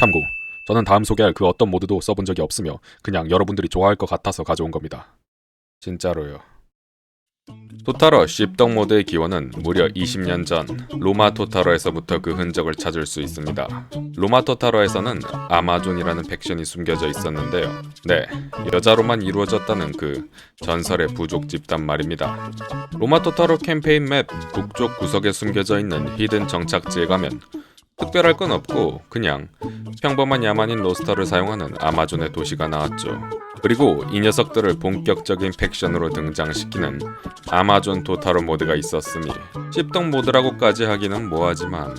참고, 저는 다음 소개할 그 어떤 모드도 써본 적이 없으며 그냥 여러분들이 좋아할 것 같아서 가져온 겁니다. 진짜로요. 토타로 씹덕 모드의 기원은 무려 20년 전 로마 토타로에서부터 그 흔적을 찾을 수 있습니다. 로마 토타로에서는 아마존이라는 팩션이 숨겨져 있었는데요. 네, 여자로만 이루어졌다는 그 전설의 부족 집단 말입니다. 로마 토타로 캠페인 맵 북쪽 구석에 숨겨져 있는 히든 정착지에 가면 특별할 건 없고 그냥 평범한 야만인 로스터를 사용하는 아마존의 도시가 나왔죠. 그리고 이 녀석들을 본격적인 팩션으로 등장시키는 아마존 토타로 모드가 있었으니 씹덕 모드라고까지 하기는 뭐하지만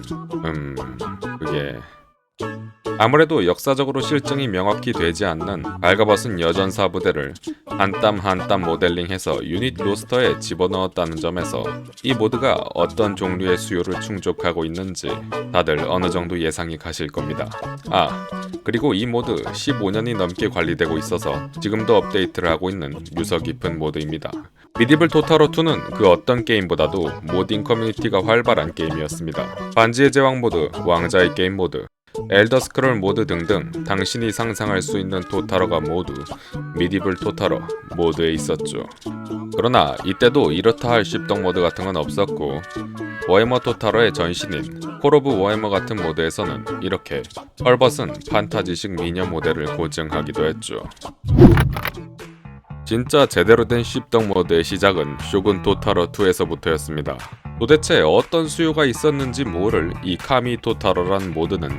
그게 아무래도 역사적으로 실증이 명확히 되지 않는 발가벗은 여전사 부대를 한 땀 한 땀 모델링해서 유닛 로스터에 집어넣었다는 점에서 이 모드가 어떤 종류의 수요를 충족하고 있는지 다들 어느 정도 예상이 가실 겁니다. 그리고 이 모드 15년이 넘게 관리되고 있어서 지금도 업데이트를 하고 있는 유서 깊은 모드입니다. 미디블 토타로2는 그 어떤 게임보다도 모딩 커뮤니티가 활발한 게임이었습니다. 반지의 제왕 모드, 왕자의 게임 모드, 엘더 스크롤 모드 등등 당신이 상상할 수 있는 토타로가 모두 미디블 토타로 모드에 있었죠. 그러나 이때도 이렇다 할 씹덕 모드 같은 건 없었고 워해머 토타로의 전신인 콜 오브 워해머 같은 모드에서는 이렇게 헐벗은 판타지식 미녀 모델을 고증하기도 했죠. 진짜 제대로 된 씹덕 모드의 시작은 쇼군 토타로2에서부터였습니다. 도대체 어떤 수요가 있었는지 모를 이 카미 토타로란 모드는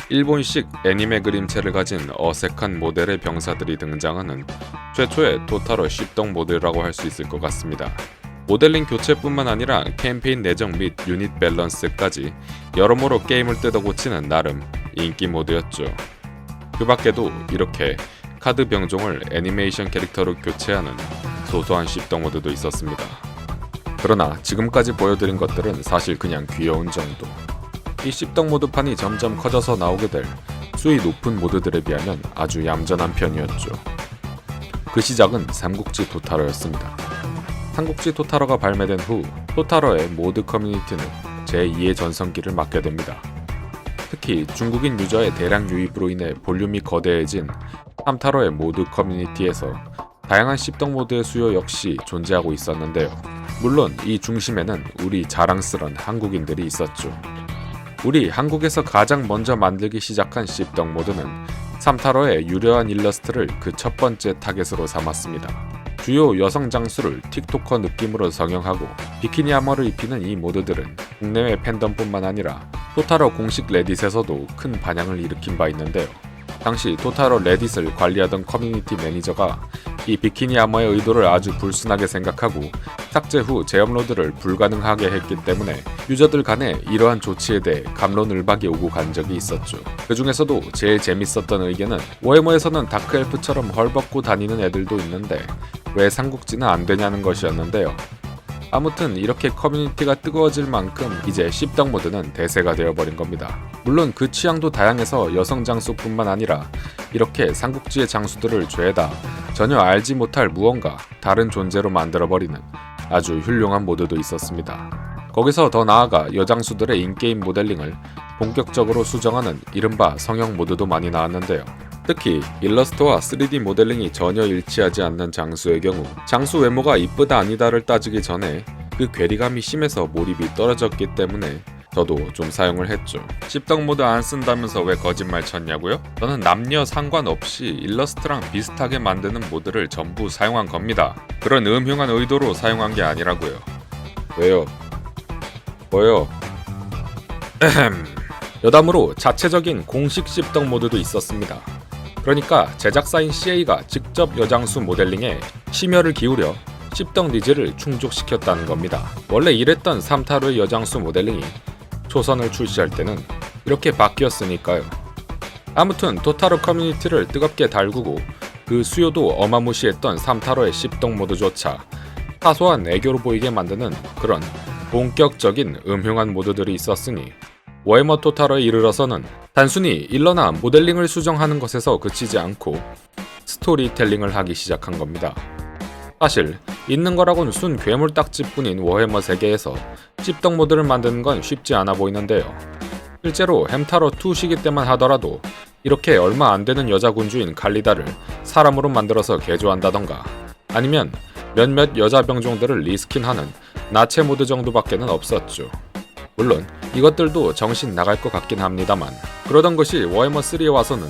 일본식 애니메 그림체를 가진 어색한 모델의 병사들이 등장하는 최초의 토타로 씹덕 모드라고 할 수 있을 것 같습니다. 모델링 교체뿐만 아니라 캠페인 내정 및 유닛 밸런스까지 여러모로 게임을 뜯어고치는 나름 인기 모드였죠. 그 밖에도 이렇게 카드 병종을 애니메이션 캐릭터로 교체하는 소소한 씹덕 모드도 있었습니다. 그러나 지금까지 보여드린 것들은 사실 그냥 귀여운 정도. 이 씹덕 모드판이 점점 커져서 나오게 될 수위 높은 모드들에 비하면 아주 얌전한 편이었죠. 그 시작은 삼국지 토타로였습니다. 삼국지 토타로가 발매된 후 토타로의 모드 커뮤니티는 제2의 전성기를 맞게 됩니다. 특히 중국인 유저의 대량 유입으로 인해 볼륨이 거대해진 삼타로의 모드 커뮤니티에서 다양한 씹덕 모드의 수요 역시 존재하고 있었는데요. 물론 이 중심에는 우리 자랑스런 한국인들이 있었죠. 우리 한국에서 가장 먼저 만들기 시작한 씹덕 모드는 삼타로의 유려한 일러스트를 그 첫 번째 타겟으로 삼았습니다. 주요 여성 장수를 틱토커 느낌으로 성형하고 비키니 아머를 입히는 이 모드들은 국내외 팬덤뿐만 아니라 토타로 공식 레딧에서도 큰 반향을 일으킨 바 있는데요. 당시 토타로 레딧을 관리하던 커뮤니티 매니저가 이 비키니 아머의 의도를 아주 불순하게 생각하고 삭제 후 재업로드를 불가능하게 했기 때문에 유저들 간에 이러한 조치에 대해 갑론을박이 오고 간 적이 있었죠. 그 중에서도 제일 재밌었던 의견은 워해머에서는 다크엘프처럼 헐벗고 다니는 애들도 있는데 왜 삼국지는 안 되냐는 것이었는데요. 아무튼 이렇게 커뮤니티가 뜨거워질 만큼 이제 씹덕 모드는 대세가 되어버린 겁니다. 물론 그 취향도 다양해서 여성 장수뿐만 아니라 이렇게 삼국지의 장수들을 죄다 전혀 알지 못할 무언가 다른 존재로 만들어버리는 아주 훌륭한 모드도 있었습니다. 거기서 더 나아가 여장수들의 인게임 모델링을 본격적으로 수정하는 이른바 성형 모드도 많이 나왔는데요. 특히 일러스트와 3D 모델링이 전혀 일치하지 않는 장수의 경우 장수 외모가 이쁘다 아니다를 따지기 전에 그 괴리감이 심해서 몰입이 떨어졌기 때문에 저도 좀 사용을 했죠. 씹덕 모드 안 쓴다면서 왜 거짓말 쳤냐고요? 저는 남녀 상관없이 일러스트랑 비슷하게 만드는 모드를 전부 사용한 겁니다. 그런 음흉한 의도로 사용한 게 아니라고요. 왜요? 뭐요? 여담으로 자체적인 공식 씹덕 모드도 있었습니다. 그러니까 제작사인 CA가 직접 여장수 모델링에 심혈을 기울여 씹덕 니즈를 충족시켰다는 겁니다. 원래 이랬던 삼타로의 여장수 모델링이 초선을 출시할 때는 이렇게 바뀌었으니까요. 아무튼 토타로 커뮤니티를 뜨겁게 달구고 그 수요도 어마무시했던 삼타로의 씹덕 모드조차 사소한 애교로 보이게 만드는 그런 본격적인 음흉한 모드들이 있었으니 워해머 토타로에 이르러서는 단순히 일러나 모델링을 수정하는 것에서 그치지 않고 스토리텔링을 하기 시작한 겁니다. 사실 있는 거라곤 순 괴물딱지뿐인 워해머 세계에서 씹덕 모드를 만드는 건 쉽지 않아 보이는데요. 실제로 햄타로2 시기 때만 하더라도 이렇게 얼마 안 되는 여자 군주인 칼리다를 사람으로 만들어서 개조한다던가, 아니면 몇몇 여자 병종들을 리스킨하는 나체 모드 정도밖에는 없었죠. 물론 이것들도 정신 나갈 것 같긴 합니다만, 그러던 것이 워해머 3에 와서는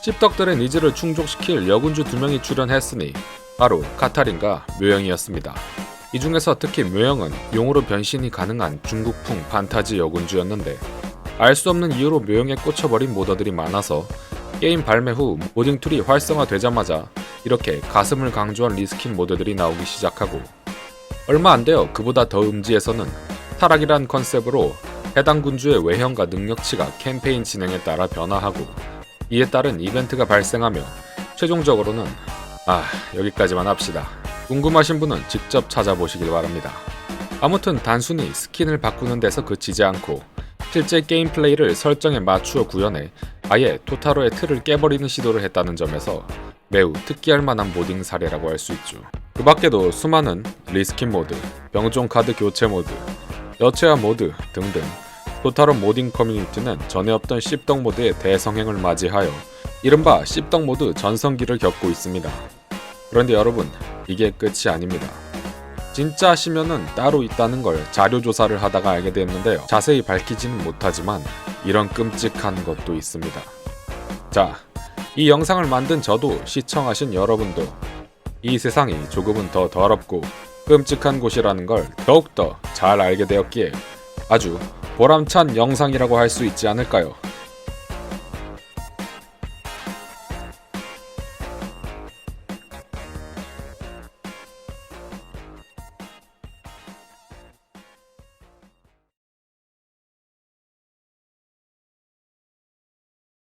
씹덕들의 니즈를 충족시킬 여군주 2명이 출연했으니 바로 카타린과 묘영이었습니다. 이 중에서 특히 묘영은 용으로 변신이 가능한 중국풍 판타지 여군주였는데, 알 수 없는 이유로 묘영에 꽂혀버린 모더들이 많아서 게임 발매 후 모딩 툴이 활성화되자마자 이렇게 가슴을 강조한 리스킨 모드들이 나오기 시작하고, 얼마 안 되어 그보다 더 음지에서는 타락이란 컨셉으로 해당 군주의 외형과 능력치가 캠페인 진행에 따라 변화하고, 이에 따른 이벤트가 발생하며 최종적으로는 여기까지만 합시다. 궁금하신 분은 직접 찾아보시길 바랍니다. 아무튼 단순히 스킨을 바꾸는 데서 그치지 않고 실제 게임 플레이를 설정에 맞추어 구현해 아예 토타로의 틀을 깨버리는 시도를 했다는 점에서 매우 특기할 만한 모딩 사례라고 할 수 있죠. 그 밖에도 수많은 리스킨 모드, 병종 카드 교체 모드, 여체화 모드 등등 토타로 모딩 커뮤니티는 전에 없던 씹덕 모드의 대성행을 맞이하여 이른바 씹덕 모드 전성기를 겪고 있습니다. 그런데 여러분, 이게 끝이 아닙니다. 진짜 시면은 따로 있다는 걸 자료조사를 하다가 알게 됐는데요. 자세히 밝히지는 못하지만 이런 끔찍한 것도 있습니다. 자, 이 영상을 만든 저도 시청하신 여러분도 이 세상이 조금은 더 더럽고 끔찍한 곳이라는 걸 더욱더 잘 알게 되었기에 아주 보람찬 영상이라고 할 수 있지 않을까요?